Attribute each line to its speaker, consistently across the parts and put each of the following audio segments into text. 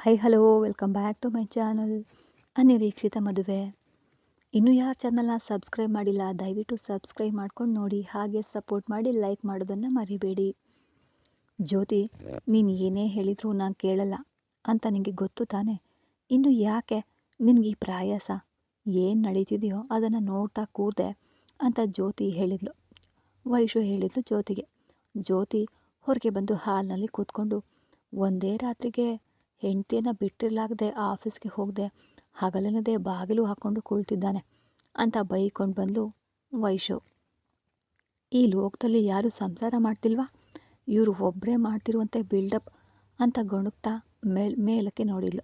Speaker 1: High hello welcome back to my channel ಅನಿರೀಕ್ಷಿತ ಮದುವೆ. ಇನ್ನೂ ಯಾರು ಚಾನಲ್ನ ಸಬ್ಸ್ಕ್ರೈಬ್ ಮಾಡಿಲ್ಲ ದಯವಿಟ್ಟು ಸಬ್ಸ್ಕ್ರೈಬ್ ಮಾಡ್ಕೊಂಡು ನೋಡಿ, ಹಾಗೆ ಸಪೋರ್ಟ್ ಮಾಡಿ ಲೈಕ್ ಮಾಡೋದನ್ನು ಮರಿಬೇಡಿ. ಜ್ಯೋತಿ, ನೀನು ಏನೇ ಹೇಳಿದರೂ ನಾನು ಕೇಳಲ್ಲ ಅಂತ ನಿನಗೆ ಗೊತ್ತು ತಾನೆ. ಇನ್ನು ಯಾಕೆ ನಿನಗೆ ಈ ಪ್ರಯಾಸ? ಏನು ನಡೀತಿದೆಯೋ ಅದನ್ನು ನೋಡ್ತಾ ಕೂರ್ದೆ ಅಂತ ಜ್ಯೋತಿ ಹೇಳಿದ್ಲು. ವೈಶು ಹೇಳಿದ್ಲು ಜ್ಯೋತಿಗೆ. ಜ್ಯೋತಿ ಹೊರಗೆ ಬಂದು ಹಾಲ್ನಲ್ಲಿ ಕೂತ್ಕೊಂಡು ಒಂದೇ ರಾತ್ರಿಗೆ ಹೆಂಡತಿಯನ್ನು ಬಿಟ್ಟಿರಲಾಗದೆ ಆಫೀಸ್ಗೆ ಹೋಗದೆ ಹಗಲನ್ನದೇ ಬಾಗಿಲು ಹಾಕ್ಕೊಂಡು ಕುಳಿತಿದ್ದಾನೆ ಅಂತ ಬೈಕೊಂಡು ಬಂದು ವೈಶು. ಈ ಲೋಕದಲ್ಲಿ ಯಾರು ಸಂಸಾರ ಮಾಡ್ತಿಲ್ವಾ, ಇವರು ಒಬ್ಬರೇ ಮಾಡ್ತಿರುವಂತೆ ಬಿಲ್ಡಪ್ ಅಂತ ಗೊಣಗ್ತಾ ಮೇಲಕ್ಕೆ ನೋಡಿದ್ಲು.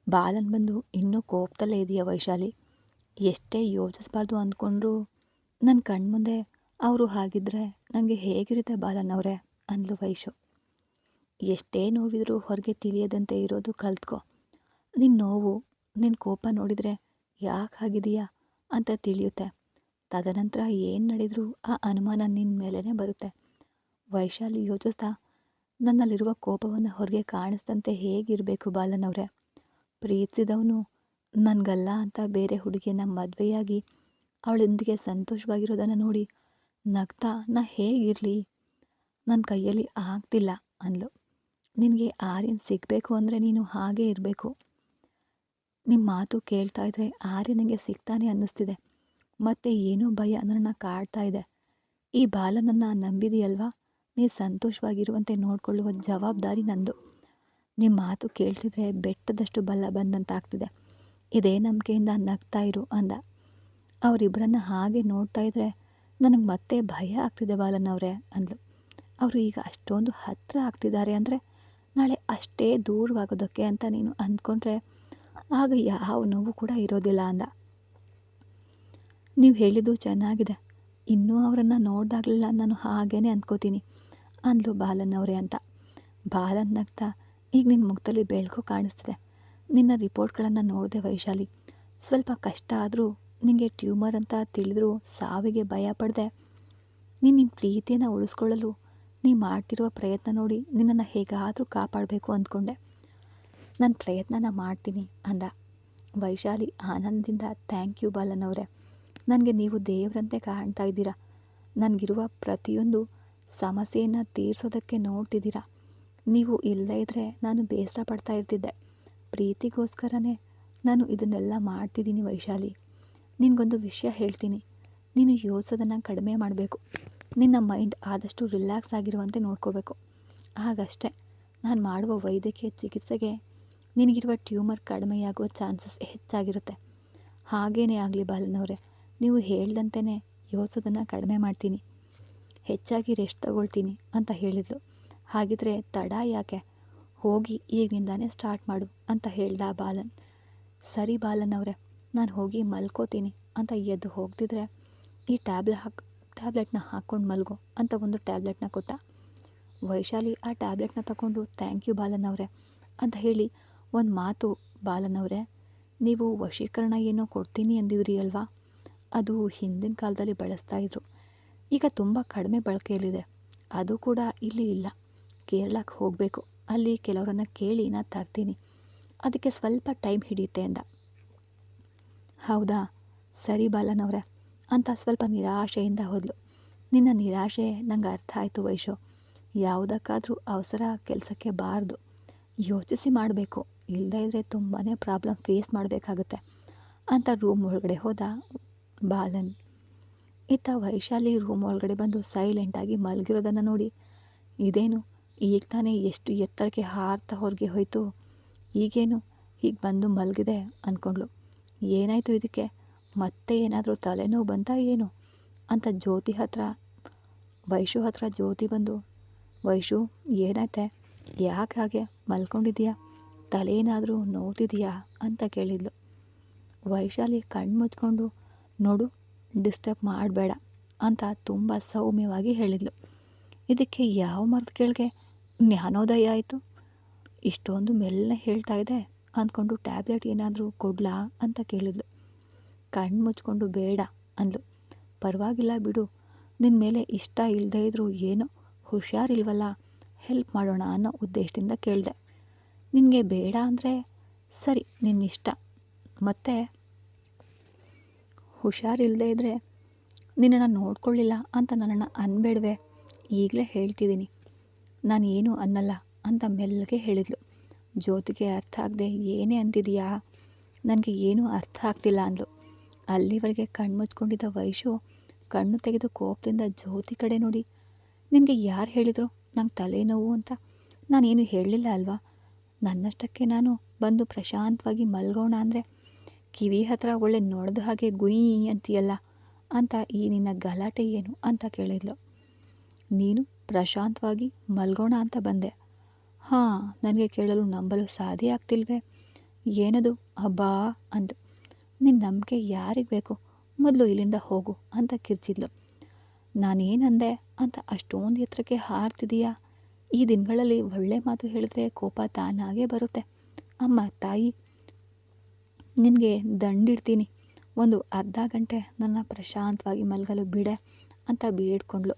Speaker 1: ಬಾಲನ್ ಬಂದು ಇನ್ನೂ ಕೋಪದಲ್ಲೇ ಇದೆಯಾ ವೈಶಾಲಿ? ಎಷ್ಟೇ ಯೋಚಿಸ್ಬಾರ್ದು ಅಂದ್ಕೊಂಡ್ರು ನನ್ನ ಕಣ್ಮುಂದೆ ಅವರು ಹಾಗಿದ್ರೆ ನನಗೆ ಹೇಗಿರುತ್ತೆ ಬಾಲನ್ ಅವರೇ ಅಂದ್ಲು ವೈಶು. ಎಷ್ಟೇ ನೋವಿದ್ರೂ ಹೊರಗೆ ತಿಳಿಯದಂತೆ ಇರೋದು ಕಲ್ತ್ಕೊ. ನಿನ್ನ ನೋವು, ನಿನ್ನ ಕೋಪ ನೋಡಿದರೆ ಯಾಕೆ ಆಗಿದೆಯಾ ಅಂತ ತಿಳಿಯುತ್ತೆ. ತದನಂತರ ಏನು ನಡೆದರೂ ಆ ಅನುಮಾನ ನಿನ್ನ ಮೇಲೇ ಬರುತ್ತೆ. ವೈಶಾಲಿ ಯೋಚಿಸ್ತಾ, ನನ್ನಲ್ಲಿರುವ ಕೋಪವನ್ನು ಹೊರಗೆ ಕಾಣಿಸ್ದಂತೆ ಹೇಗಿರಬೇಕು ಬಾಲನವರೇ? ಪ್ರೀತಿಸಿದವನು ನನಗಲ್ಲ ಅಂತ ಬೇರೆ ಹುಡುಗಿಯನ್ನು ಮದುವೆಯಾಗಿ ಅವಳೊಂದಿಗೆ ಸಂತೋಷವಾಗಿರೋದನ್ನು ನೋಡಿ ನಗ್ತಾ ನಾ ಹೇಗಿರಲಿ? ನನ್ನ ಕೈಯಲ್ಲಿ ಆಗ್ತಿಲ್ಲ ಅಂದ್ಲು. ನಿನಗೆ ಆರ್ಯನ್ ಸಿಗಬೇಕು ಅಂದರೆ ನೀನು ಹಾಗೇ ಇರಬೇಕು. ನಿಮ್ಮ ಮಾತು ಕೇಳ್ತಾ ಇದ್ರೆ ಆರ್ಯ ನನಗೆ ಸಿಗ್ತಾನೆ ಅನ್ನಿಸ್ತಿದೆ. ಮತ್ತು ಏನೋ ಭಯ ನನ್ನನ್ನು ಕಾಡ್ತಾ ಇದೆ. ಈ ಬಾಲನನ್ನು ನಂಬಿದೆಯಲ್ವಾ, ನೀ ಸಂತೋಷವಾಗಿರುವಂತೆ ನೋಡಿಕೊಳ್ಳುವ ಜವಾಬ್ದಾರಿ ನಂದು. ನಿಮ್ಮ ಮಾತು ಕೇಳ್ತಿದ್ರೆ ಬೆಟ್ಟದಷ್ಟು ಬಲ ಬಂದಂತಾಗ್ತಿದೆ. ಇದೇ ನಂಬಿಕೆಯಿಂದ ನಗ್ತಾ ಇರು ಅಂದ. ಅವರಿಬ್ಬರನ್ನ ಹಾಗೆ ನೋಡ್ತಾ ಇದ್ರೆ ನನಗೆ ಮತ್ತೆ ಭಯ ಆಗ್ತಿದೆ ಬಾಲನವರೇ ಅಂದ್ಲು. ಅವರು ಈಗ ಅಷ್ಟೊಂದು ಹತ್ತಿರ ಆಗ್ತಿದ್ದಾರೆ ಅಂದರೆ ನಾಳೆ ಅಷ್ಟೇ ದೂರವಾಗೋದಕ್ಕೆ ಅಂತ ನೀನು ಅಂದ್ಕೊಂಡ್ರೆ ಆಗ ಯಾವ ನೋವು ಕೂಡ ಇರೋದಿಲ್ಲ ಅಂದ. ನೀವು ಹೇಳಿದ್ದು ಚೆನ್ನಾಗಿದೆ. ಇನ್ನೂ ಅವರನ್ನು ನೋಡಿದಾಗಲೆಲ್ಲ ನಾನು ಹಾಗೇ ಅಂದ್ಕೋತೀನಿ ಅಂದ್ಲು ಬಾಲನ್ ಅವರೇ ಅಂತ. ಬಾಲನ್ ನಗ್ತಾ, ಈಗ ನಿನ್ನ ಮುಖದಲ್ಲಿ ಬೆಳಕು ಕಾಣಿಸ್ತಿದೆ. ನಿನ್ನ ರಿಪೋರ್ಟ್ಗಳನ್ನು ನೋಡಿದೆ ವೈಶಾಲಿ. ಸ್ವಲ್ಪ ಕಷ್ಟ ಆದರೂ ನಿನಗೆ ಟ್ಯೂಮರ್ ಅಂತ ತಿಳಿದ್ರೂ ಸಾವಿಗೆ ಭಯ ಪಡದೆ ನಿನ್ನ ಪ್ರೀತಿಯನ್ನು ಉಳಿಸ್ಕೊಳ್ಳಲು ನೀ ಮಾಡ್ತಿರುವ ಪ್ರಯತ್ನ ನೋಡಿ ನಿನ್ನನ್ನು ಹೇಗಾದರೂ ಕಾಪಾಡಬೇಕು ಅಂದ್ಕೊಂಡೆ. ನಾನು ಪ್ರಯತ್ನನ ಮಾಡ್ತೀನಿ ಅಂದ. ವೈಶಾಲಿ ಆನಂದದಿಂದ ಥ್ಯಾಂಕ್ ಯು ಬಾಲನ್ ಅವರೇ. ನನಗೆ ನೀವು ದೇವರಂತೆ ಕಾಣ್ತಾ ಇದ್ದೀರಾ. ನನಗಿರುವ ಪ್ರತಿಯೊಂದು ಸಮಸ್ಯೆಯನ್ನು ತೀರಿಸೋದಕ್ಕೆ ನೋಡ್ತಿದ್ದೀರಾ. ನೀವು ಇಲ್ಲದೇ ಇದ್ದರೆ ನಾನು ಬೇಸರ ಪಡ್ತಾ ಇರ್ತಿದ್ದೆ. ಪ್ರೀತಿಗೋಸ್ಕರನೇ ನಾನು ಇದನ್ನೆಲ್ಲ ಮಾಡ್ತಿದ್ದೀನಿ ವೈಶಾಲಿ. ನಿನಗೊಂದು ವಿಷಯ ಹೇಳ್ತೀನಿ. ನೀನು ಯೋಚಿಸೋದನ್ನು ಕಡಿಮೆ ಮಾಡಬೇಕು. ನಿನ್ನ ಮೈಂಡ್ ಆದಷ್ಟು ರಿಲ್ಯಾಕ್ಸ್ ಆಗಿರುವಂತೆ ನೋಡ್ಕೋಬೇಕು. ಹಾಗಷ್ಟೇ ನಾನು ಮಾಡುವ ವೈದ್ಯಕೀಯ ಚಿಕಿತ್ಸೆಗೆ ನಿನಗಿರುವ ಟ್ಯೂಮರ್ ಕಡಿಮೆಯಾಗುವ ಚಾನ್ಸಸ್ ಹೆಚ್ಚಾಗಿರುತ್ತೆ. ಹಾಗೇನೇ ಆಗಲಿ ಬಾಲನವರೇ, ನೀವು ಹೇಳ್ದಂತೆಯೇ ಯೋಚಿಸೋದನ್ನು ಕಡಿಮೆ ಮಾಡ್ತೀನಿ, ಹೆಚ್ಚಾಗಿ ರೆಸ್ಟ್ ತಗೊಳ್ತೀನಿ ಅಂತ ಹೇಳಿದ್ಲು. ಹಾಗಿದ್ರೆ ತಡ ಯಾಕೆ, ಹೋಗಿ ಈಗಿನಿಂದಾನೇ ಸ್ಟಾರ್ಟ್ ಮಾಡು ಅಂತ ಹೇಳ್ದ ಬಾಲನ್. ಸರಿ ಬಾಲನ್ ಅವರೇ, ನಾನು ಹೋಗಿ ಮಲ್ಕೋತೀನಿ ಅಂತ ಎದ್ದು ಹೋಗ್ತಿದ್ರೆ ಈ ಟ್ಯಾಬ್ಲೆಟ್ನ ಹಾಕ್ಕೊಂಡು ಮಲ್ಗೋ ಅಂತ ಒಂದು ಟ್ಯಾಬ್ಲೆಟ್ನ ಕೊಟ್ಟ. ವೈಶಾಲಿ ಆ ಟ್ಯಾಬ್ಲೆಟ್ನ ತಗೊಂಡು ಥ್ಯಾಂಕ್ ಯು ಬಾಲನ್ ಅವರೇ ಅಂತ ಹೇಳಿ ಒಂದು ಮಾತು ಬಾಲನ್ ಅವರೇ, ನೀವು ವಶೀಕರಣ ಏನೋ ಕೊಡ್ತೀನಿ ಅಂದಿದ್ರಿ ಅಲ್ವಾ, ಅದು ಹಿಂದಿನ ಕಾಲದಲ್ಲಿ ಬಳಸ್ತಾ ಇದ್ರು. ಈಗ ತುಂಬ ಕಡಿಮೆ ಬಳಕೆಯಲ್ಲಿದೆ. ಅದು ಕೂಡ ಇಲ್ಲಿ ಇಲ್ಲ. ಕೇರಳಕ್ಕೆ ಹೋಗಬೇಕು. ಅಲ್ಲಿ ಕೆಲವರನ್ನು ಕೇಳಿ ನಾನು ತರ್ತೀನಿ. ಅದಕ್ಕೆ ಸ್ವಲ್ಪ ಟೈಮ್ ಹಿಡಿಯುತ್ತೆ ಅಂದ. ಹೌದಾ, ಸರಿ ಬಾಲನ್ ಅವರೇ ಅಂತ ಸ್ವಲ್ಪ ನಿರಾಶೆಯಿಂದ ಹೋದ್ಲು. ನಿನ್ನ ನಿರಾಶೆ ನಂಗೆ ಅರ್ಥ ಆಯಿತು ವೈಶು. ಯಾವುದಕ್ಕಾದರೂ ಅವಸರ ಕೆಲಸಕ್ಕೆ ಬಾರದು, ಯೋಚಿಸಿ ಮಾಡಬೇಕು. ಇಲ್ಲದೇ ಇದ್ದರೆ ತುಂಬಾ ಪ್ರಾಬ್ಲಮ್ ಫೇಸ್ ಮಾಡಬೇಕಾಗುತ್ತೆ ಅಂತ ರೂಮ್ ಒಳಗಡೆ ಹೋದ ಬಾಲನ್. ಇತ್ತ ವೈಶಾಲಿ ರೂಮ್ ಒಳಗಡೆ ಬಂದು ಸೈಲೆಂಟಾಗಿ ಮಲಗಿರೋದನ್ನು ನೋಡಿ, ಇದೇನು ಈಗ ತಾನೇ ಎಷ್ಟು ಎತ್ತರಕ್ಕೆ ಹಾರ್ತಾ ಹೊರಗೆ ಹೋಯಿತು, ಈಗೇನು ಹೀಗೆ ಬಂದು ಮಲಗಿದೆ ಅಂದ್ಕೊಂಡ್ಳು. ಏನಾಯಿತು ಇದಕ್ಕೆ, ಮತ್ತೆ ಏನಾದರೂ ತಲೆನೋವು ಬಂತಾ ಏನು ಅಂತ ವೈಶು ಹತ್ರ ಜ್ಯೋತಿ ಬಂದು, ವೈಶು ಏನಾಯ್ತೆ, ಯಾಕೆ ಹಾಗೆ ಮಲ್ಕೊಂಡಿದ್ದೀಯಾ, ತಲೆ ಏನಾದರೂ ನೋವ್ತಿದೆಯಾ ಅಂತ ಕೇಳಿದ್ಲು. ವೈಶಾಲಿ ಕಣ್ಣು ಮುಚ್ಕೊಂಡು, ನೋಡು ಡಿಸ್ಟರ್ಬ್ ಮಾಡಬೇಡ ಅಂತ ತುಂಬ ಸೌಮ್ಯವಾಗಿ ಹೇಳಿದ್ಲು. ಇದಕ್ಕೆ ಯಾವ ಮರದ ಕೆಳಗೆ ಜ್ಞಾನೋದಯ ಆಯಿತು, ಇಷ್ಟೊಂದು ಮೆಲ್ಲನೆ ಹೇಳ್ತಾ ಇದೆ ಅಂದ್ಕೊಂಡು ಟ್ಯಾಬ್ಲೆಟ್ ಏನಾದರೂ ಕೊಡ್ಲಾ ಅಂತ ಕೇಳಿದ್ಲು. ಕಣ್ಣು ಮುಚ್ಕೊಂಡು ಬೇಡ ಅಂದ್ಲು. ಪರವಾಗಿಲ್ಲ ಬಿಡು, ನಿನ್ನ ಮೇಲೆ ಇಷ್ಟ ಇಲ್ಲದೇ ಇದ್ರೂ ಏನೋ ಹುಷಾರಿಲ್ವಲ್ಲ, ಹೆಲ್ಪ್ ಮಾಡೋಣ ಅನ್ನೋ ಉದ್ದೇಶದಿಂದ ಕೇಳಿದೆ. ನಿನಗೆ ಬೇಡ ಅಂದರೆ ಸರಿ, ನಿನ್ನಿಷ್ಟ. ಮತ್ತು ಹುಷಾರಿಲ್ಲದೆ ಇದ್ದರೆ ನಿನ್ನನ್ನು ನೋಡ್ಕೊಳ್ಳಿಲ್ಲ ಅಂತ ನನ್ನನ್ನು ಅನ್ಬೇಡ್ವೆ. ಈಗಲೇ ಹೇಳ್ತಿದ್ದೀನಿ, ನಾನು ಏನೂ ಅನ್ನಲ್ಲ ಅಂತ ಮೆಲ್ಲಗೆ ಹೇಳಿದ್ಲು. ಜ್ಯೋತಿಗೆ ಅರ್ಥ ಆಗದೆ ಏನೇ ಅಂತಿದೀಯಾ, ನನಗೆ ಏನೂ ಅರ್ಥ ಆಗ್ತಿಲ್ಲ ಅಂದ್ಲು. ಅಲ್ಲಿವರೆಗೆ ಕಣ್ಮುಚ್ಕೊಂಡಿದ್ದ ವೈಶು ಕಣ್ಣು ತೆಗೆದು ಕೋಪದಿಂದ ಜ್ಯೋತಿ ಕಡೆ ನೋಡಿ, ನಿನಗೆ ಯಾರು ಹೇಳಿದರು ನಂಗೆ ತಲೆನೋವು ಅಂತ? ನಾನೇನು ಹೇಳಲಿಲ್ಲ ಅಲ್ವಾ? ನನ್ನಷ್ಟಕ್ಕೆ ನಾನು ಬಂದು ಪ್ರಶಾಂತವಾಗಿ ಮಲ್ಗೋಣ ಅಂದರೆ ಕಿವಿ ಹತ್ರ ಒಳ್ಳೆ ನೋಡ್ದ ಹಾಗೆ ಗುಯ್ ಅಂತೀಯಲ್ಲ ಅಂತ ಈ ನಿನ್ನ ಗಲಾಟೆ ಏನು ಅಂತ ಕೇಳಿದ್ಲು. ನೀನು ಪ್ರಶಾಂತವಾಗಿ ಮಲ್ಗೋಣ ಅಂತ ಬಂದೆ. ಹಾಂ, ನನಗೆ ಕೇಳಲು ನಂಬಲು ಸಾಧ್ಯ ಆಗ್ತಿಲ್ವೇ? ಏನದು ಹಬ್ಬಾ ಅಂದು. ನಿನ್ನ ನಂಬಿಕೆ ಯಾರಿಗೆ ಬೇಕು? ಮೊದಲು ಇಲ್ಲಿಂದ ಹೋಗು ಅಂತ ಕಿರ್ಚಿದ್ಲು. ನಾನೇನಂದೆ ಅಂತ ಅಷ್ಟೊಂದು ಎತ್ತರಕ್ಕೆ ಹಾರ್ತಿದೀಯಾ? ಈ ದಿನಗಳಲ್ಲಿ ಒಳ್ಳೆ ಮಾತು ಹೇಳಿದ್ರೆ ಕೋಪ ತಾನಾಗೇ ಬರುತ್ತೆ. ಅಮ್ಮ ತಾಯಿ, ನಿನಗೆ ದಂಡಿಡ್ತೀನಿ. ಒಂದು ಅರ್ಧ ಗಂಟೆ ನನ್ನ ಪ್ರಶಾಂತವಾಗಿ ಮಲಗಲು ಬಿಡೆ ಅಂತ ಬೇಡ್ಕೊಂಡ್ಳು.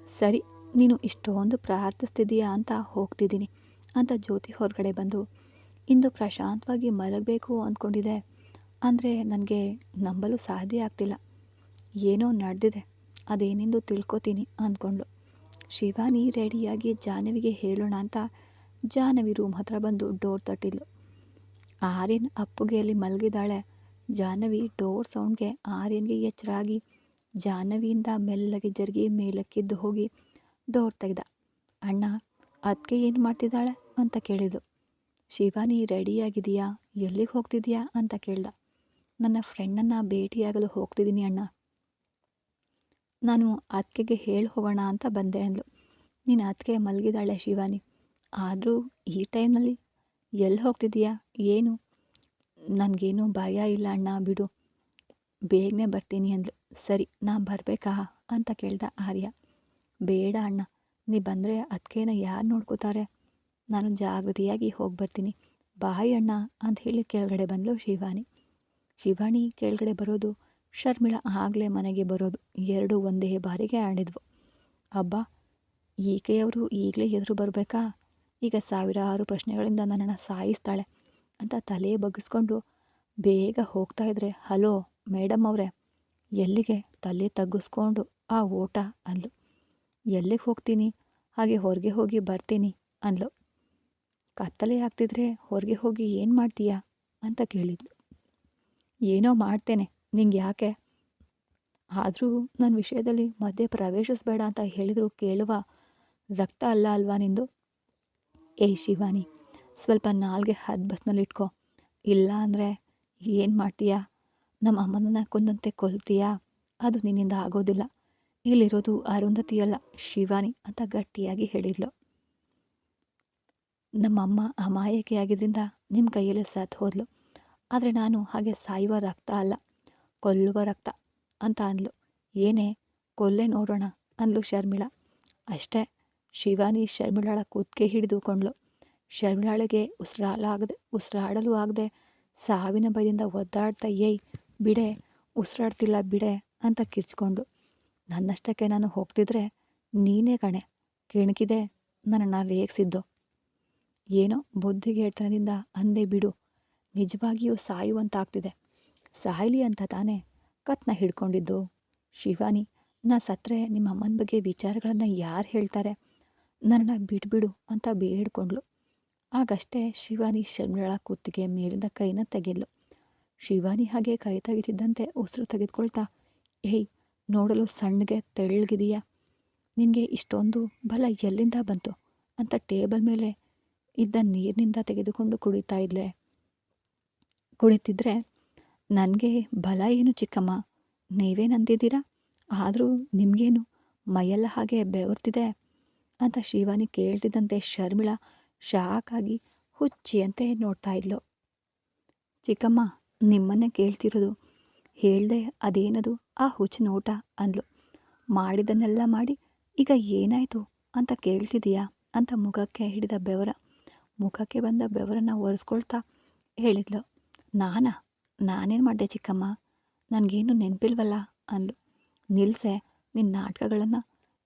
Speaker 1: ಸರಿ, ನೀನು ಇಷ್ಟೊಂದು ಪ್ರಾರ್ಥಿಸ್ತಿದ್ದೀಯಾ ಅಂತ ಹೋಗ್ತಿದ್ದೀನಿ ಅಂತ ಜ್ಯೋತಿ ಹೊರಗಡೆ ಬಂದು, ಇಂದು ಪ್ರಶಾಂತವಾಗಿ ಮಲಗಬೇಕು ಅಂದ್ಕೊಂಡಿದ್ದೆ, ಅಂದರೆ ನನಗೆ ನಂಬಲು ಸಾಧ್ಯ ಆಗ್ತಿಲ್ಲ. ಏನೋ ನಡೆದಿದೆ, ಅದೇನೆಂದು ತಿಳ್ಕೊತೀನಿ ಅಂದ್ಕೊಂಡ್ಳು. ಶಿವಾನಿ ರೆಡಿಯಾಗಿ ಜಾಹ್ನವಿಗೆ ಹೇಳೋಣ ಅಂತ ಜಾಹ್ನವಿ ರೂಮ್ ಹತ್ರ ಬಂದು ಡೋರ್ ತಟ್ಟಿದ್ಲು. ಆರ್ಯನ್ ಅಪ್ಪುಗೆಯಲ್ಲಿ ಮಲಗಿದಾಳೆ. ಜಾಹ್ನವಿ ಡೋರ್ ಸೌಂಡ್ಗೆ ಆರ್ಯನ್ಗೆ ಎಚ್ಚರಾಗಿ ಜಾಹ್ನವಿಯಿಂದ ಮೆಲ್ಲಗೆ ಜರುಗಿ ಮೇಲಕ್ಕಿದ್ದು ಹೋಗಿ ಡೋರ್ ತೆಗೆದ. ಅಣ್ಣ, ಅದಕ್ಕೆ ಏನು ಮಾಡ್ತಿದ್ದಾಳೆ ಅಂತ ಕೇಳಿದ್ದು. ಶಿವಾನಿ ರೆಡಿಯಾಗಿದೆಯಾ, ಎಲ್ಲಿಗೆ ಹೋಗ್ತಿದ್ಯಾ ಅಂತ ಕೇಳ್ದ. ನನ್ನ ಫ್ರೆಂಡನ್ನು ಭೇಟಿಯಾಗಲು ಹೋಗ್ತಿದ್ದೀನಿ ಅಣ್ಣ. ನಾನು ಅತ್ತಿಗೆಗೆ ಹೇಳಿ ಹೋಗೋಣ ಅಂತ ಬಂದೆ ಅಂದ್ಲು. ನೀನು ಅತ್ತಿಗೆ ಮಲಗಿದಾಳೆ ಶಿವಾನಿ, ಆದರೂ ಈ ಟೈಮ್ನಲ್ಲಿ ಎಲ್ಲಿ ಹೋಗ್ತಿದ್ದೀಯಾ? ಏನು? ನನಗೇನು ಭಯ ಇಲ್ಲ ಅಣ್ಣ, ಬಿಡು, ಬೇಗನೆ ಬರ್ತೀನಿ ಅಂದ್ಲು. ಸರಿ, ನಾ ಬರಬೇಕಾ ಅಂತ ಕೇಳ್ದ ಆರ್ಯ. ಬೇಡ ಅಣ್ಣ, ನೀ ಬಂದರೆ ಅತ್ತಿಗೆನ ಯಾರು ನೋಡ್ಕೋತಾರೆ? ನಾನು ಜಾಗೃತಿಯಾಗಿ ಹೋಗಿ ಬರ್ತೀನಿ, ಬಾಯ್ ಅಣ್ಣ ಅಂತ ಹೇಳಿ ಕೆಳಗಡೆ ಬಂದಳು ಶಿವಾನಿ. ಶಿವಾನಿ ಕೆಳಗಡೆ ಬರೋದು, ಶರ್ಮಿಳಾ ಆಗಲೇ ಮನೆಗೆ ಬರೋದು ಎರಡೂ ಒಂದೇ ಬಾರಿಗೆ ಆಡಿದ್ವು. ಅಬ್ಬಾ, ಈಕೆಯವರು ಈಗಲೇ ಎದುರು ಬರಬೇಕಾ? ಈಗ ಸಾವಿರಾರು ಪ್ರಶ್ನೆಗಳಿಂದ ನನ್ನನ್ನು ಸಾಯಿಸ್ತಾಳೆ ಅಂತ ತಲೆ ಬಗ್ಗಿಸ್ಕೊಂಡು ಬೇಗ ಹೋಗ್ತಾ ಇದ್ರೆ, ಹಲೋ ಮೇಡಮ್ ಅವರೇ, ಎಲ್ಲಿಗೆ? ತಲೆ ತಗ್ಗಿಸ್ಕೊಂಡು ಆ ಓಟ ಅಂದ್ಲು. ಎಲ್ಲಿಗೆ ಹೋಗ್ತೀನಿ? ಹಾಗೆ ಹೊರಗೆ ಹೋಗಿ ಬರ್ತೀನಿ ಅಂದ್ಲು. ಕತ್ತಲೆ ಆಗ್ತಿದ್ರೆ ಹೊರಗೆ ಹೋಗಿ ಏನು ಮಾಡ್ತೀಯಾ ಅಂತ ಕೇಳಿದ್ಲು. ಏನೋ ಮಾಡ್ತೇನೆ, ನಿಂಗೆ ಯಾಕೆ? ಆದರೂ ನನ್ನ ವಿಷಯದಲ್ಲಿ ಮಧ್ಯೆ ಪ್ರವೇಶಿಸಬೇಡ ಅಂತ ಹೇಳಿದ್ರು ಕೇಳುವ ರಕ್ತ ಅಲ್ಲ ಅಲ್ವಾ ನಿಂದು? ಏಯ್ ಶಿವಾನಿ, ಸ್ವಲ್ಪ ನಾಲ್ಗೆ ಹದ್ದು ಬಸ್ನಲ್ಲಿಟ್ಕೊ, ಇಲ್ಲ ಅಂದರೆ ಏನು ಮಾಡ್ತೀಯಾ? ನಮ್ಮ ಅಮ್ಮನನ್ನು ಕೊಂದಂತೆ ಕೊಲ್ತೀಯಾ? ಅದು ನಿನ್ನಿಂದ ಆಗೋದಿಲ್ಲ. ಇಲ್ಲಿರೋದು ಅರುಂಧತಿಯಲ್ಲ, ಶಿವಾನಿ ಅಂತ ಗಟ್ಟಿಯಾಗಿ ಹೇಳಿದ್ಲು. ನಮ್ಮಮ್ಮ ಅಮಾಯಕಿಯಾಗಿದ್ದರಿಂದ ನಿಮ್ಮ ಕೈಯಲ್ಲಿ ಸತ್ತು ಹೋದ್ಲು, ಆದರೆ ನಾನು ಹಾಗೆ ಸಾಯುವ ರಕ್ತ ಅಲ್ಲ, ಕೊಲ್ಲುವ ರಕ್ತ ಅಂತ ಅಂದ್ಲು. ಏನೇ ಕೊಲ್ಲೆ ನೋಡೋಣ ಅಂದ್ಲು ಶರ್ಮಿಳಾ. ಅಷ್ಟೇ, ಶಿವಾನಿ ಶರ್ಮಿಳಾಳ ಕೂತ್ಕೆ ಹಿಡಿದುಕೊಂಡ್ಳು. ಶರ್ಮಿಳಾಳಿಗೆ ಉಸಿರಾಡಲು ಆಗದೆ ಸಾವಿನ ಭಯದಿಂದ ಒದ್ದಾಡ್ತಾ, ಏಯ್ ಬಿಡೆ, ಉಸಿರಾಡ್ತಿಲ್ಲ ಬಿಡೆ ಅಂತ ಕಿರ್ಚ್ಕೊಂಡು. ನನ್ನಷ್ಟಕ್ಕೆ ನಾನು ಹೋಗ್ತಿದ್ರೆ ನೀನೇ ಕಣೆ ಕೆಣಕಿದೆ ನನ್ನನ್ನು ರೇಗಿಸಿದ್ದು. ಏನೋ ಬುದ್ಧಿಗೇಡ್ತನದಿಂದ ಅಂದೆ ಬಿಡು, ನಿಜವಾಗಿಯೂ ಸಾಯುವಂತಾಗ್ತಿದೆ. ಸಾಯಲಿ ಅಂತ ತಾನೇ ಕತ್ನ ಹಿಡ್ಕೊಂಡಿದ್ದು. ಶಿವಾನಿ, ನಾ ಸತ್ತರೆ ನಿಮ್ಮ ಅಮ್ಮನ ಬಗ್ಗೆ ವಿಚಾರಗಳನ್ನು ಯಾರು ಹೇಳ್ತಾರೆ? ನನ್ನನ್ನು ಬಿಟ್ಬಿಡು ಅಂತ ಬೇಡ್ಕೊಂಡ್ಳು. ಆಗಷ್ಟೇ ಶಿವಾನಿ ಶರ್ಮಿಳಾ ಕುತ್ತಿಗೆ ಮೇಲಿಂದ ಕೈನ ತೆಗೆದ್ಲು. ಶಿವಾನಿ ಹಾಗೆ ಕೈ ತೆಗಿತಿದ್ದಂತೆ ಉಸಿರು ತೆಗೆದುಕೊಳ್ತಾ, ಏಯ್ ನೋಡಲು ಸಣ್ಣಗೆ ತೆಳ್ಳಗಿದೆಯಾ? ನಿನಗೆ ಇಷ್ಟೊಂದು ಬಲ ಎಲ್ಲಿಂದ ಬಂತು ಅಂತ ಟೇಬಲ್ ಮೇಲೆ ಇದ್ದ ನೀರಿನಿಂದ ತೆಗೆದುಕೊಂಡು ಕುಡಿತಿದ್ರೆ, ನನಗೆ ಬಲ ಏನು ಚಿಕ್ಕಮ್ಮ, ನೀವೇನಂದಿದ್ದೀರಾ? ಆದರೂ ನಿಮಗೇನು ಮೈಯೆಲ್ಲ ಹಾಗೆ ಬೆವರ್ತಿದೆ ಅಂತ ಶಿವಾನಿ ಕೇಳ್ತಿದ್ದಂತೆ ಶರ್ಮಿಳಾ ಶಾಕಾಗಿ ಹುಚ್ಚಿಯಂತೆ ನೋಡ್ತಾ ಇದ್ಲು. ಚಿಕ್ಕಮ್ಮ, ನಿಮ್ಮನ್ನೇ ಕೇಳ್ತಿರೋದು, ಹೇಳ್ದೆ ಅದೇನದು ಆ ಹುಚ್ಚು ನೋಟ ಅಂದ್ಲು. ಮಾಡಿದ್ದನ್ನೆಲ್ಲ ಮಾಡಿ ಈಗ ಏನಾಯಿತು ಅಂತ ಕೇಳ್ತಿದೀಯಾ ಅಂತ ಮುಖಕ್ಕೆ ಬಂದ ಬೆವರನ್ನು ಒರೆಸ್ಕೊಳ್ತಾ ಹೇಳಿದ್ಲು. ನಾನೇನು ಮಾಡಿದೆ ಚಿಕ್ಕಮ್ಮ? ನನಗೇನು ನೆನಪಿಲ್ವಲ್ಲ ಅಂದ್ಲು. ನಿಲ್ಸೆ ನಿನ್ನ ನಾಟಕಗಳನ್ನು.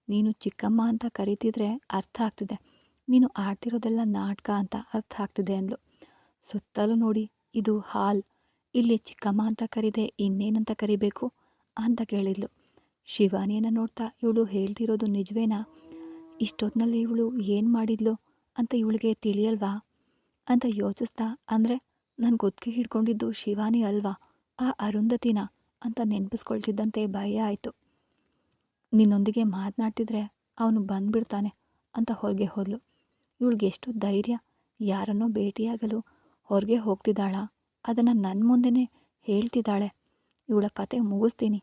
Speaker 1: ನೀನು ಚಿಕ್ಕಮ್ಮ ಅಂತ ಕರೀತಿದ್ರೆ ಅರ್ಥ ಆಗ್ತಿದೆ, ನೀನು ಆಡ್ತಿರೋದೆಲ್ಲ ನಾಟಕ ಅಂತ ಅರ್ಥ ಆಗ್ತಿದೆ ಅಂದ್ಲು. ಸುತ್ತಲೂ ನೋಡಿ, ಇದು ಹಾಲ್, ಇಲ್ಲಿ ಚಿಕ್ಕಮ್ಮ ಅಂತ ಕರೀದೆ ಇನ್ನೇನಂತ ಕರಿಬೇಕು ಅಂತ ಕೇಳಿದ್ಲು. ಶಿವಾನಿಯನ್ನು ನೋಡ್ತಾ ಇವಳು ಹೇಳ್ತಿರೋದು ನಿಜವೇನಾ? ಇಷ್ಟೊತ್ತಿನಲ್ಲಿ ಇವಳು ಏನು ಮಾಡಿದ್ಲು ಅಂತ ಇವಳಿಗೆ ತಿಳಿಯಲ್ವಾ ಅಂತ ಯೋಚಿಸ್ತಾ, ಅಂದರೆ ನಾನು ಕುತ್ತಿಗೆ ಹಿಡ್ಕೊಂಡಿದ್ದು ಶಿವಾನಿ ಅಲ್ವಾ, ಆ ಅರುಂಧತಿನ ಅಂತ ನೆನಪಿಸ್ಕೊಳ್ತಿದ್ದಂತೆ ಭಯ ಆಯಿತು. ನಿನ್ನೊಂದಿಗೆ ಮಾತನಾಡ್ತಿದ್ರೆ ಅವನು ಬಂದ್ಬಿಡ್ತಾನೆ ಅಂತ ಹೊರಗೆ ಹೋದ್ಲು. ಇವಳಿಗೆ ಎಷ್ಟು ಧೈರ್ಯ! ಯಾರನ್ನೋ ಭೇಟಿಯಾಗಲು ಹೊರಗೆ ಹೋಗ್ತಿದ್ದಾಳ, ಅದನ್ನು ನನ್ನ ಮುಂದೆನೇ ಹೇಳ್ತಿದ್ದಾಳೆ. ಇವಳ ಕತೆ ಮುಗಿಸ್ತೀನಿ.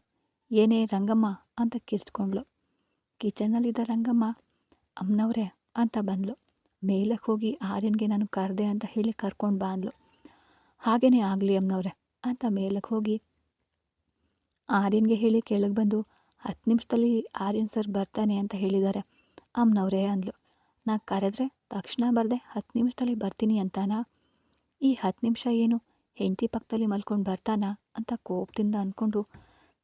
Speaker 1: ಏನೇ ರಂಗಮ್ಮ ಅಂತ ಕಿರ್ಚ್ಕೊಂಡ್ಳು. ಕಿಚನ್ನಲ್ಲಿದ್ದ ರಂಗಮ್ಮ ಅಮ್ಮನವ್ರೆ ಅಂತ ಬಂದ್ಲು. ಮೇಲಕ್ಕೆ ಹೋಗಿ ಆರ್ಯನ್ಗೆ ನಾನು ಕರೆದೆ ಅಂತ ಹೇಳಿ ಕರ್ಕೊಂಡು ಬಾ ಅಂದ್ಲು. ಹಾಗೇನೇ ಆಗಲಿ ಅಮ್ಮನವ್ರೆ ಅಂತ ಮೇಲಕ್ಕೆ ಹೋಗಿ ಆರ್ಯನ್ಗೆ ಹೇಳಿ ಕೆಳಗೆ ಬಂದು 10 ನಿಮಿಷದಲ್ಲಿ ಆರ್ಯನ್ ಸರ್ ಬರ್ತಾನೆ ಅಂತ ಹೇಳಿದ್ದಾರೆ ಅಮ್ಮನವ್ರೆ ಅಂದ್ಲು. ನಾ ಕರೆದ್ರೆ ತಕ್ಷಣ ಬರದೆ 10 ನಿಮಿಷದಲ್ಲಿ ಬರ್ತೀನಿ ಅಂತಾನಾ? ಈ 10 ನಿಮಿಷ ಏನು ಹೆಂಡತಿ ಪಕ್ಕದಲ್ಲಿ ಮಲ್ಕೊಂಡು ಬರ್ತಾನಾ ಅಂತ ಕೋಪದಿಂದ ಅಂದ್ಕೊಂಡು,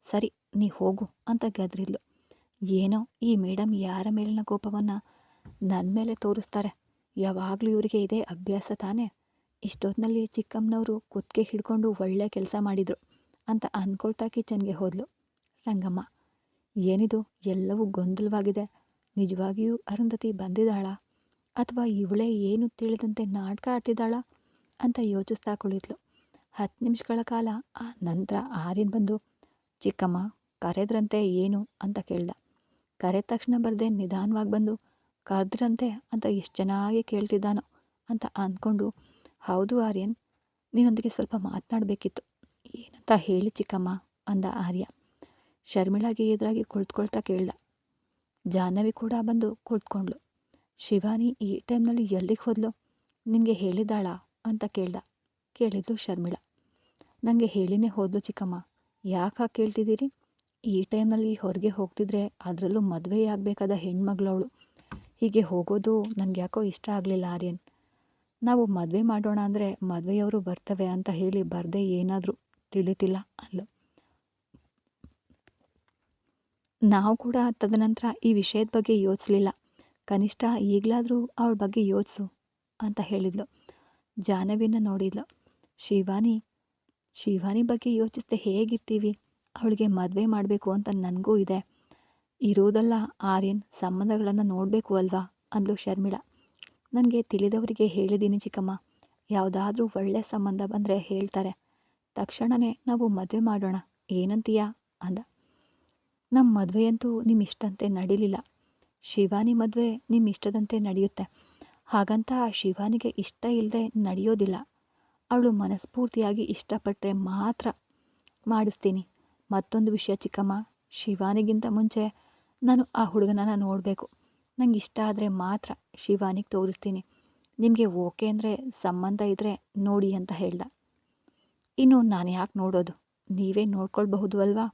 Speaker 1: ಸರಿ ನೀ ಹೋಗು ಅಂತ ಗದ್ರಿದ್ಲು. ಏನೋ ಈ ಮೇಡಮ್ ಯಾರ ಮೇಲಿನ ಕೋಪವನ್ನು ನನ್ನ ಮೇಲೆ ತೋರಿಸ್ತಾರೆ. ಯಾವಾಗಲೂ ಇವರಿಗೆ ಇದೇ ಅಭ್ಯಾಸ ತಾನೇ. ಇಷ್ಟೊತ್ತಿನಲ್ಲಿ ಚಿಕ್ಕಮ್ಮನವರು ಕುತ್ತಿಗೆ ಹಿಡ್ಕೊಂಡು ಒಳ್ಳೆ ಕೆಲಸ ಮಾಡಿದರು ಅಂತ ಅಂದ್ಕೊಳ್ತಾ ಕಿಚನ್ಗೆ ಹೋದ್ಲು. ರಂಗಮ್ಮ, ಏನಿದು ಎಲ್ಲವೂ ಗೊಂದಲವಾಗಿದೆ. ನಿಜವಾಗಿಯೂ ಅರುಂಧತಿ ಬಂದಿದ್ದಾಳಾ ಅಥವಾ ಇವಳೇ ಏನು ತಿಳಿದಂತೆ ನಾಟಕ ಆಡ್ತಿದ್ದಾಳಾ ಅಂತ ಯೋಚಿಸ್ತಾ ಕುಳಿದ್ಲು. 10 ನಿಮಿಷಗಳ ಕಾಲ ಆ ನಂತರ ಆರ್ಯನ್ ಬಂದು, ಚಿಕ್ಕಮ್ಮ ಕರೆದ್ರಂತೆ ಏನು ಅಂತ ಕೇಳ್ದ. ಕರೆದ ತಕ್ಷಣ ಬರದೆ ನಿಧಾನವಾಗಿ ಬಂದು ಕರೆದ್ರಂತೆ ಅಂತ ಎಷ್ಟು ಚೆನ್ನಾಗಿ ಕೇಳ್ತಿದ್ದಾನೋ ಅಂತ ಅಂದ್ಕೊಂಡು, ಹೌದು ಆರ್ಯನ್, ನಿನ್ನೊಂದಿಗೆ ಸ್ವಲ್ಪ ಮಾತನಾಡಬೇಕಿತ್ತು. ಏನಂತ ಹೇಳಿ ಚಿಕ್ಕಮ್ಮ ಅಂದ ಆರ್ಯ. ಶರ್ಮಿಳಾಗೆ ಎದುರಾಗಿ ಕುಳಿತುಕೊಳ್ತಾ ಕೇಳ್ದ. ಜಾಹ್ನವಿ ಕೂಡ ಬಂದು ಕುಳಿತುಕೊಂಡ್ಳು. ಶಿವಾನಿ ಈ ಟೈಮ್ನಲ್ಲಿ ಎಲ್ಲಿಗೆ ಹೋದ್ಲು, ನಿನಗೆ ಹೇಳಿದ್ದಾಳಾ ಅಂತ ಕೇಳಿದ್ಲು ಶರ್ಮಿಳಾ. ನನಗೆ ಹೇಳಿನೇ ಹೋದ್ಲು ಚಿಕ್ಕಮ್ಮ. ಯಾಕೆ ಕೇಳ್ತಿದ್ದೀರಿ? ಈ ಟೈಮ್ನಲ್ಲಿ ಹೊರಗೆ ಹೋಗ್ತಿದ್ರೆ ಅದರಲ್ಲೂ ಮದುವೆಯಾಗಬೇಕಾದ ಹೆಣ್ಮಗಳವಳು ಹೀಗೆ ಹೋಗೋದು ನನಗೆ ಯಾಕೋ ಇಷ್ಟ ಆಗಲಿಲ್ಲ ಆರ್ಯನ್. ನಾವು ಮದುವೆ ಮಾಡೋಣ ಅಂದರೆ ಮದುವೆಯವರು ಬರ್ತವೆ ಅಂತ ಹೇಳಿ ಬರದೆ ಏನಾದರೂ ತಿಳಿತಿಲ್ಲ ಅಲ್ಲೋ. ನಾವು ಕೂಡ ತದನಂತರ ಈ ವಿಷಯದ ಬಗ್ಗೆ ಯೋಚಿಸಲಿಲ್ಲ. ಕನಿಷ್ಠ ಈಗಲಾದರೂ ಅವಳ ಬಗ್ಗೆ ಯೋಚಿಸು ಅಂತ ಹೇಳಿದ್ಲು. ಜಾಹ್ನವಿನ ನೋಡಿದ್ಲು. ಶಿವಾನಿ ಬಗ್ಗೆ ಯೋಚಿಸದೆ ಹೇಗಿರ್ತೀವಿ? ಅವಳಿಗೆ ಮದುವೆ ಮಾಡಬೇಕು ಅಂತ ನನಗೂ ಇದೆ. ಇರೋದಲ್ಲ ಆರ್ಯನ್, ಸಂಬಂಧಗಳನ್ನು ನೋಡಬೇಕು ಅಲ್ವಾ ಅಂದ್ಲು ಶರ್ಮಿಳಾ. ನನಗೆ ತಿಳಿದವರಿಗೆ ಹೇಳಿದ್ದೀನಿ ಚಿಕ್ಕಮ್ಮ, ಯಾವುದಾದ್ರೂ ಒಳ್ಳೆ ಸಂಬಂಧ ಬಂದರೆ ಹೇಳ್ತಾರೆ. ತಕ್ಷಣವೇ ನಾವು ಮದುವೆ ಮಾಡೋಣ, ಏನಂತೀಯಾ ಅಂದ. ನಮ್ಮ ಮದುವೆಯಂತೂ ನಿಮ್ಮ ಇಷ್ಟಂತೆ ನಡೀಲಿಲ್ಲ. ಶಿವಾನಿ ಮದುವೆ ನಿಮ್ಮ ಇಷ್ಟದಂತೆ ನಡೆಯುತ್ತೆ. ಹಾಗಂತ ಶಿವಾನಿಗೆ ಇಷ್ಟ ಇಲ್ಲದೆ ನಡೆಯೋದಿಲ್ಲ. ಅವಳು ಮನಸ್ಫೂರ್ತಿಯಾಗಿ ಇಷ್ಟಪಟ್ಟರೆ ಮಾತ್ರ ಮಾಡಿಸ್ತೀನಿ. ಮತ್ತೊಂದು ವಿಷಯ ಚಿಕ್ಕಮ್ಮ, ಶಿವಾನಿಗಿಂತ ಮುಂಚೆ ನಾನು ಆ ಹುಡುಗನನ್ನು ನೋಡಬೇಕು. ನಂಗೆ ಇಷ್ಟ ಆದರೆ ಮಾತ್ರ ಶಿವಾನಿಗೆ ತೋರಿಸ್ತೀನಿ. ನಿಮಗೆ ಓಕೆ ಅಂದರೆ ಸಂಬಂಧ ಇದ್ದರೆ ನೋಡಿ ಅಂತ ಹೇಳ್ದ. ಇನ್ನು ನಾನು ಯಾಕೆ ನೋಡೋದು, ನೀವೇ ನೋಡ್ಕೊಳ್ಬಹುದು ಅಲ್ವಾ?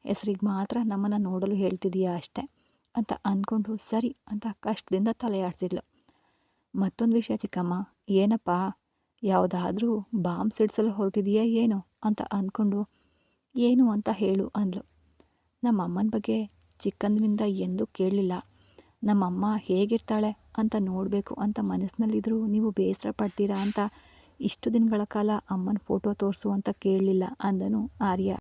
Speaker 1: ಹೆಸರಿಗೆ ಮಾತ್ರ ನಮ್ಮನ್ನು ನೋಡಲು ಹೇಳ್ತಿದೀಯಾ ಅಷ್ಟೆ ಅಂತ ಅಂದ್ಕೊಂಡು ಸರಿ ಅಂತ ಕಷ್ಟದಿಂದ ತಲೆಯಾಡ್ಸಿದ್ಲು. ಮತ್ತೊಂದು ವಿಷಯ ಚಿಕ್ಕಮ್ಮ. ಏನಪ್ಪ, ಯಾವುದಾದ್ರೂ ಬಾಂಬ್ ಸಿಡಿಸಲು ಹೊರಟಿದೆಯಾ ಏನೋ ಅಂತ ಅಂದ್ಕೊಂಡು, ಏನು ಅಂತ ಹೇಳು ಅಂದ್ಲು. ನಮ್ಮ ಅಮ್ಮನ ಬಗ್ಗೆ ಚಿಕ್ಕಂದಿನಿಂದ ಎಂದೂ ಕೇಳಲಿಲ್ಲ. ನಮ್ಮಮ್ಮ ಹೇಗಿರ್ತಾಳೆ ಅಂತ ನೋಡಬೇಕು ಅಂತ ಮನಸ್ಸಿನಲ್ಲಿದ್ದರೂ ನೀವು ಬೇಸರ ಪಡ್ತೀರಾ ಅಂತ ಇಷ್ಟು ದಿನಗಳ ಕಾಲ ಅಮ್ಮನ ಫೋಟೋ ತೋರಿಸು ಅಂತ ಕೇಳಲಿಲ್ಲ ಅಂದನು ಆರ್ಯ